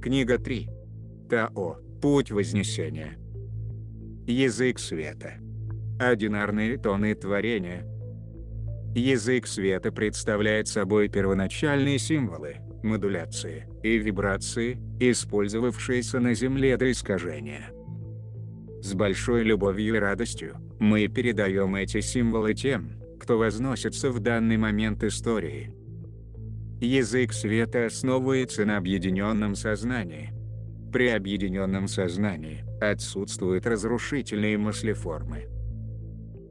Книга 3. Тао. Путь Вознесения. Язык света. Одинарные тоны творения. Язык света представляет собой первоначальные символы, модуляции и вибрации, использовавшиеся на Земле до искажения. С большой любовью и радостью мы передаем эти символы тем, кто возносится в данный момент истории. Язык света основывается на объединенном сознании. При объединенном сознании отсутствуют разрушительные мыслеформы.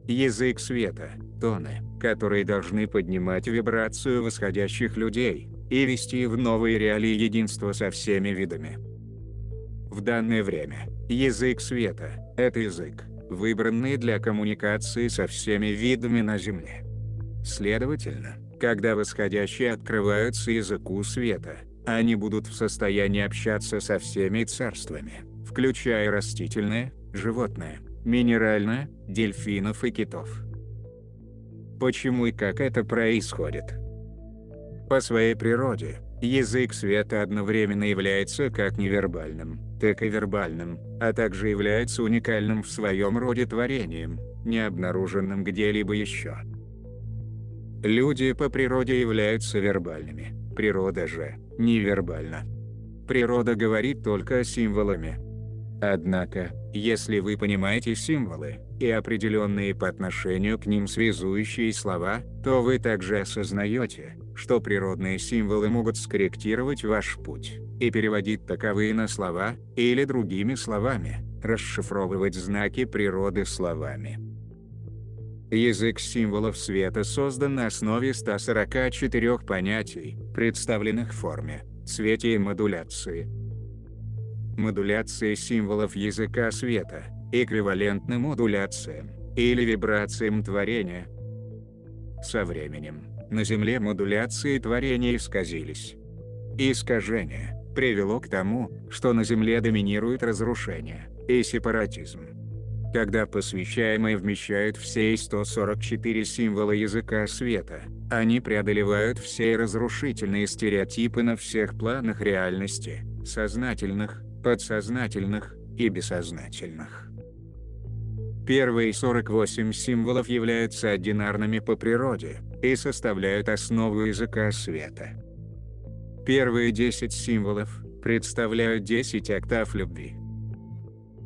Язык света – тоны, которые должны поднимать вибрацию восходящих людей и вести в новые реалии единства со всеми видами. В данное время язык света – это язык, выбранный для коммуникации со всеми видами на Земле. Следовательно, когда восходящие открываются языку света, они будут в состоянии общаться со всеми царствами, включая растительное, животное, минеральное, дельфинов и китов. Почему и как это происходит? По своей природе, язык света одновременно является как невербальным, так и вербальным, а также является уникальным в своем роде творением, не обнаруженным где-либо еще. Люди по природе являются вербальными, природа же невербальна. Природа говорит только символами. Однако, если вы понимаете символы и определенные по отношению к ним связующие слова, то вы также осознаете, что природные символы могут скорректировать ваш путь и переводить таковые на слова, или другими словами, расшифровывать знаки природы словами. Язык символов света создан на основе 144 понятий, представленных в форме, цвете и модуляции. Модуляция символов языка света эквивалентна модуляциям или вибрациям творения. Со временем на Земле модуляции творения исказились. Искажение привело к тому, что на Земле доминирует разрушение и сепаратизм. Когда посвящаемые вмещают все 144 символа языка света, они преодолевают все разрушительные стереотипы на всех планах реальности, сознательных, подсознательных и бессознательных. Первые 48 символов являются одинарными по природе и составляют основу языка света. Первые 10 символов представляют 10 октав любви.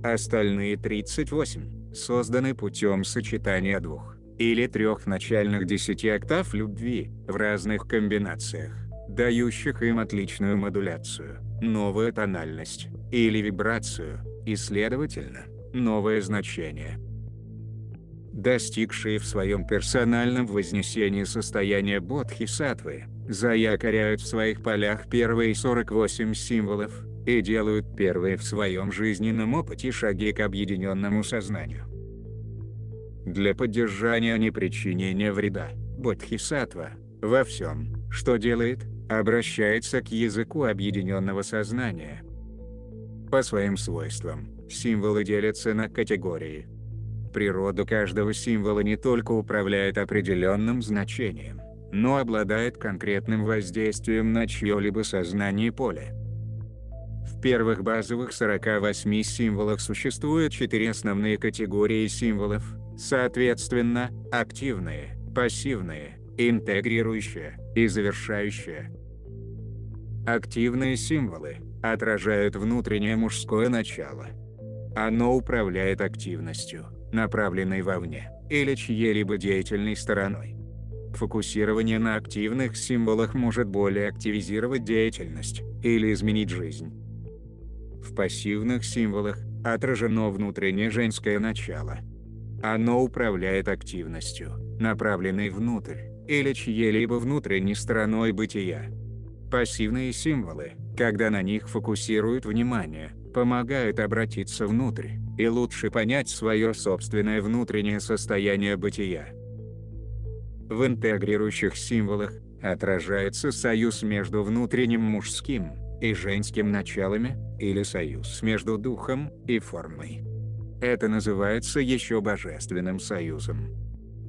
Остальные 38 созданы путем сочетания 2 или 3 начальных 10 октав любви в разных комбинациях, дающих им отличную модуляцию, новую тональность или вибрацию, и, следовательно, новое значение. Достигшие в своем персональном вознесении состояния бодхисаттвы, заякоряют в своих полях первые 48 символов и делают первые в своем жизненном опыте шаги к объединенному сознанию. Для поддержания непричинения вреда, бодхисаттва, во всем, что делает, обращается к языку объединенного сознания. По своим свойствам, символы делятся на категории. Природа каждого символа не только управляет определенным значением, но обладает конкретным воздействием на чье-либо сознание и поле. В первых базовых 48 символах существуют 4 основные категории символов, соответственно, активные, пассивные, интегрирующие и завершающие. Активные символы отражают внутреннее мужское начало. Оно управляет активностью, направленной вовне, или чьей-либо деятельной стороной. Фокусирование на активных символах может более активизировать деятельность или изменить жизнь. В пассивных символах отражено внутреннее женское начало. Оно управляет активностью, направленной внутрь, или чьей-либо внутренней стороной бытия. Пассивные символы, когда на них фокусируют внимание, помогают обратиться внутрь и лучше понять свое собственное внутреннее состояние бытия. В интегрирующих символах отражается союз между внутренним мужским и женским началами, или союз между духом и формой. Это называется еще божественным союзом.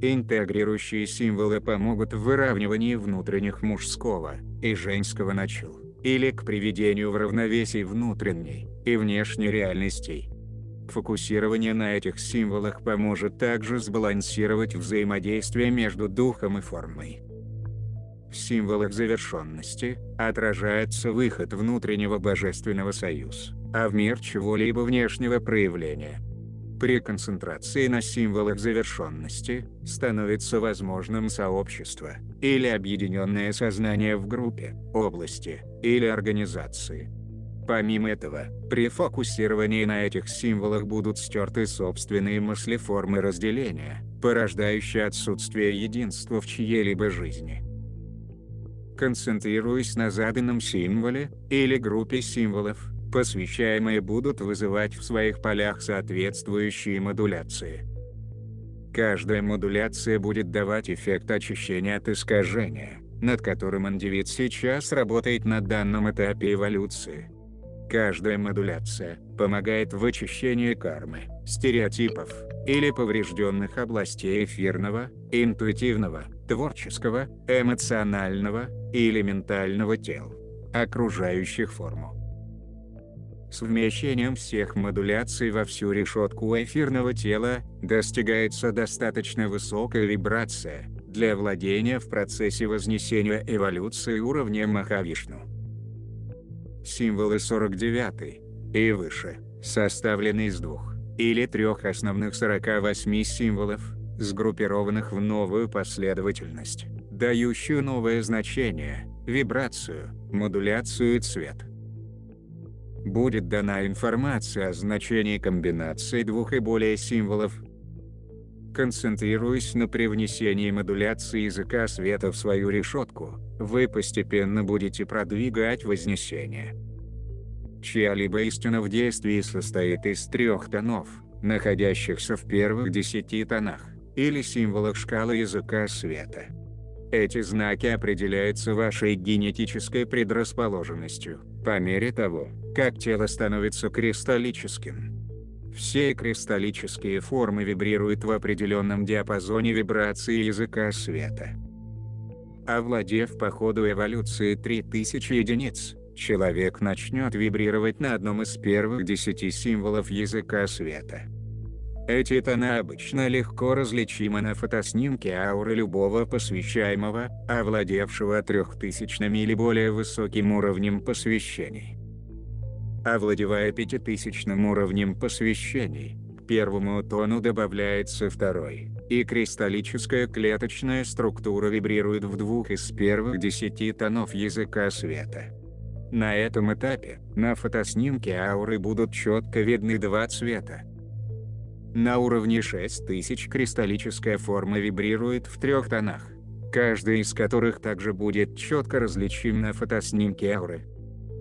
Интегрирующие символы помогут в выравнивании внутренних мужского и женского начал, или к приведению в равновесие внутренней и внешней реальностей. Фокусирование на этих символах поможет также сбалансировать взаимодействие между духом и формой. В символах завершенности отражается выход внутреннего божественного союза, а в мир чего-либо внешнего проявления. При концентрации на символах завершенности становится возможным сообщество или объединенное сознание в группе, области или организации. Помимо этого, при фокусировании на этих символах будут стерты собственные мыслеформы разделения, порождающие отсутствие единства в чьей-либо жизни. Концентрируясь на заданном символе или группе символов, посвящаемые будут вызывать в своих полях соответствующие модуляции. Каждая модуляция будет давать эффект очищения от искажения, над которым индивид сейчас работает на данном этапе эволюции. Каждая модуляция помогает в очищении кармы, стереотипов или поврежденных областей эфирного, интуитивного, творческого, эмоционального или ментального тел, окружающих форму. С вмещением всех модуляций во всю решетку эфирного тела достигается достаточно высокая вибрация для владения в процессе вознесения эволюции уровня Махавишну. Символы 49 и выше составлены из 2 или 3 основных 48 символов, сгруппированных в новую последовательность, дающую новое значение, вибрацию, модуляцию и цвет. Будет дана информация о значении комбинации 2 и более символов. Концентрируясь на привнесении модуляции языка света в свою решетку, вы постепенно будете продвигать вознесение. Чья-либо истина в действии состоит из 3 тонов, находящихся в первых 10 тонах, или символах шкалы языка света. Эти знаки определяются вашей генетической предрасположенностью, по мере того, как тело становится кристаллическим. Все кристаллические формы вибрируют в определенном диапазоне вибрации языка света. Овладев по ходу эволюции 3000 единиц, человек начнет вибрировать на одном из первых 10 символов языка света. Эти тона обычно легко различимы на фотоснимке ауры любого посвящаемого, овладевшего 3000 или более высоким уровнем посвящений. Овладевая 5000 уровнем посвящений, к первому тону добавляется второй, и кристаллическая клеточная структура вибрирует в 2 из первых 10 тонов языка света. На этом этапе, на фотоснимке ауры будут четко видны 2 цвета. На уровне 6000 кристаллическая форма вибрирует в 3 тонах, каждый из которых также будет четко различим на фотоснимке ауры.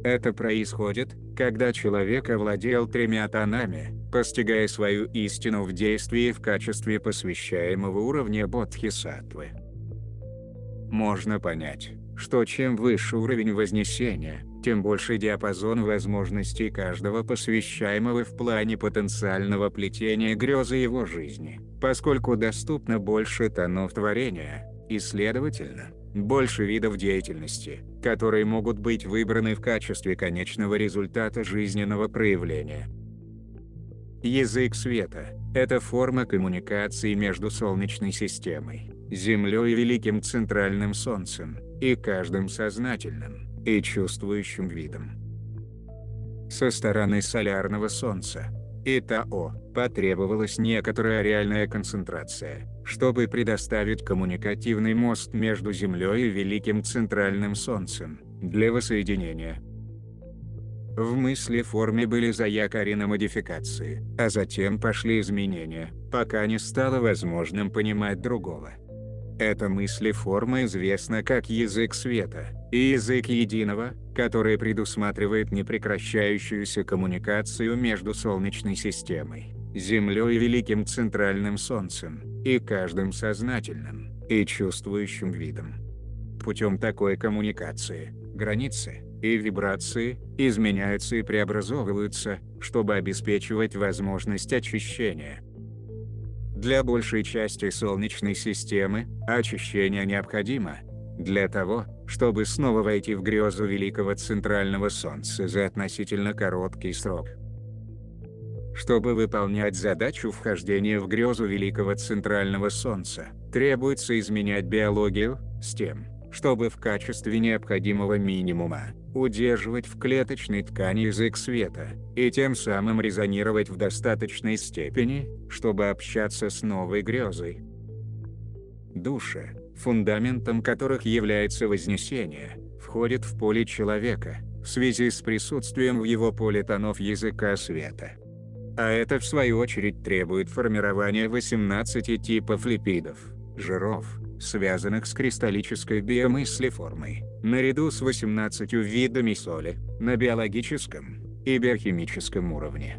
Это происходит, когда человек овладел 3 тонами, постигая свою истину в действии в качестве посвящаемого уровня бодхисаттвы. Можно понять, что чем выше уровень вознесения, тем больше диапазон возможностей каждого посвящаемого в плане потенциального плетения грезы его жизни, поскольку доступно больше тонов творения, и, следовательно, больше видов деятельности, которые могут быть выбраны в качестве конечного результата жизненного проявления. Язык света – это форма коммуникации между Солнечной системой, Землей и Великим Центральным Солнцем, и каждым сознательным и чувствующим видом. Со стороны солярного Солнца, Итао, потребовалась некоторая реальная концентрация, чтобы предоставить коммуникативный мост между Землей и Великим Центральным Солнцем, для воссоединения. В мысли-форме были заякорены модификации, а затем пошли изменения, пока не стало возможным понимать другого. Эта мысли-форма известна как язык света, и язык единого, который предусматривает непрекращающуюся коммуникацию между Солнечной системой, Землей и Великим Центральным Солнцем, и каждым сознательным и чувствующим видом. Путем такой коммуникации, границы и вибрации изменяются и преобразовываются, чтобы обеспечивать возможность очищения. Для большей части Солнечной системы очищение необходимо, Для того, чтобы снова войти в грезу великого центрального солнца за относительно короткий срок. Чтобы выполнять задачу вхождения в грезу великого центрального солнца, требуется изменять биологию, с тем, чтобы в качестве необходимого минимума удерживать в клеточной ткани язык света, и тем самым резонировать в достаточной степени, чтобы общаться с новой грезой. Души, фундаментом которых является вознесение, входят в поле человека, в связи с присутствием в его поле тонов языка света. А это в свою очередь требует формирования 18 типов липидов, жиров, связанных с кристаллической биомыслеформой, наряду с 18 видами соли, на биологическом и биохимическом уровне.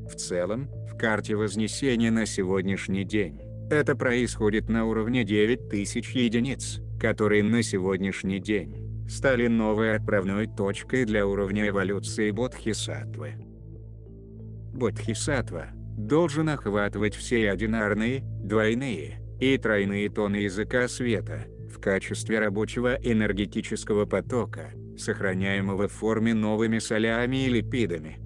В целом, в карте Вознесения на сегодняшний день, это происходит на уровне 9000 единиц, которые на сегодняшний день стали новой отправной точкой для уровня эволюции Бодхисаттвы. Бодхисаттва должен охватывать все одинарные, двойные и тройные тоны языка света, в качестве рабочего энергетического потока, сохраняемого в форме новыми солями и липидами.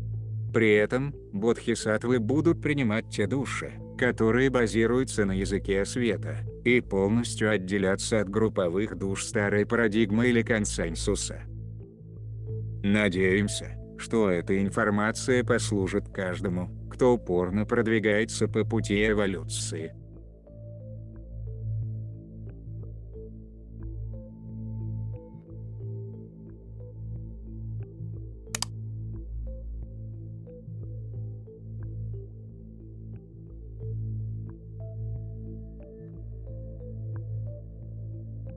При этом, бодхисаттвы будут принимать те души, которые базируются на языке света, и полностью отделяться от групповых душ старой парадигмы или консенсуса. Надеемся, что эта информация послужит каждому, кто упорно продвигается по пути эволюции.